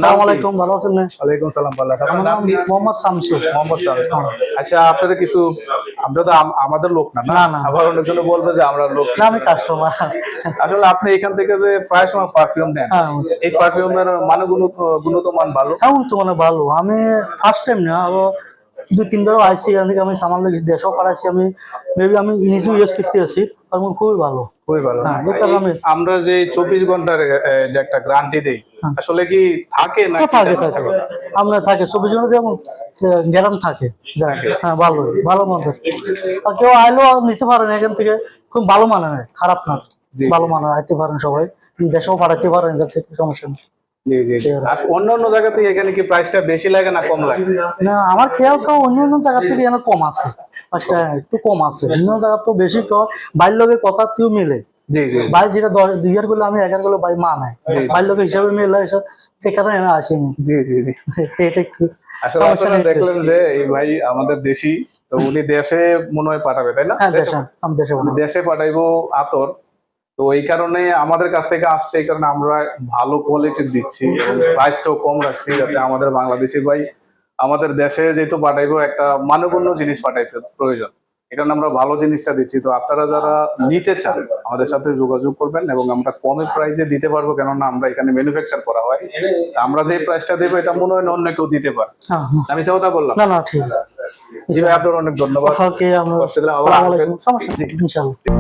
আসসালামু আলাইকুম, ভালো আছেন না? ওয়ালাইকুম সালাম, ভালো আছি। আমার নাম মোহাম্মদ শামসু। মোহাম্মদ শামসু। আচ্ছা, আপনাদের কিছু, আমরা তো আমাদের লোক না, না, না। আবার অনেকজন বলবে যে আমরা লোক না, আমি কাস্টমার। আসলে আপনি এখান থেকে যে প্রায় সময় পারফিউম নেন, হ্যাঁ। এই পারফিউমের গুণগত মান ভালো? এখন তো মানে ভালো, আমি ফার্স্ট টাইম না, আরো 2-3বারও আইসি। এখান থেকে আমি সামান লেগেছি, দেশও পাঠাইছি। আমি মেবি আমি নিজেও ইউজ করতে আছি, এবং খুবই ভালো। খুবই ভালো। হ্যাঁ, এই কারণে আমরা যে 24 ঘন্টার যে একটা গ্যারান্টি দেই, হ্যাঁ। আসলে কি থাকে না? থাকে আপনার থাকে 24 ঘন্টা যেমন গ্যারান্টি থাকে। হ্যাঁ, ভালো ভালো মতো। আর কেউ আইলেও নিতে পারেন এখান থেকে, খুব ভালো মানে হয়, খারাপ না, ভালো মানে আইতে পারেন সবাই, দেশেও পাঠাতে পারেন, এদের থেকে সমস্যা নেই। জি জি জি। আর অন্য জায়গা থেকে এখানে কি প্রাইসটা বেশি লাগে না কম লাগে? না, আমার খেয়াল তো অন্য জায়গা থেকে এখানে কম আছে, আজকে একটু কম আছে। অন্য জায়গা তো বেশি, তো বাইর লোকের কথা তুই মিলে। জি জি। ভাই যেটা 2 গুলো আমি 11 গুলো ভাই মা নাই, বাইর লোকের হিসাবে মিলে এসব, এই কারণে এনে আসিনি। জি জি জি। এটা একটু আসলে আপনারা দেখলেন যে এই ভাই আমাদের দেশি, তো উনি দেশে মনে হয় পাঠাবে, তাই না? হ্যাঁ, আমি দেশে উনি দেশে পাঠাইবো আতর। তো এই কারণে আমাদের কাছ থেকে আসছে, এই কারণে আমরা ভালো কোয়ালিটির দিচ্ছি এবং প্রাইসটাও কম রাখছি, যাতে আমাদের বাংলাদেশি ভাই আমাদের দেশে যেহেতু পাঠাইবো, একটা মানগণ্য জিনিস পাঠাইতে প্রয়োজন, এখানে আমরা ভালো জিনিসটা দিচ্ছি। তো আপনারা যারা নিতে চান আমাদের সাথে যোগাযোগ করবেন, এবং আমরা কমে প্রাইসে দিতে পারবো, কেননা আমরা এখানে ম্যানুফ্যাকচার করা হয়। আমরা যে প্রাইসটা দেবো এটা মনে হয় না অন্য কেউ দিতে পারে। আমি সে কথা বললাম না, ঠিক। জি ভাই, আপনার অনেক ধন্যবাদ। ওকে, আমরা আসসালামু আলাইকুম, সমস্যা নেই, ইনশাআল্লাহ।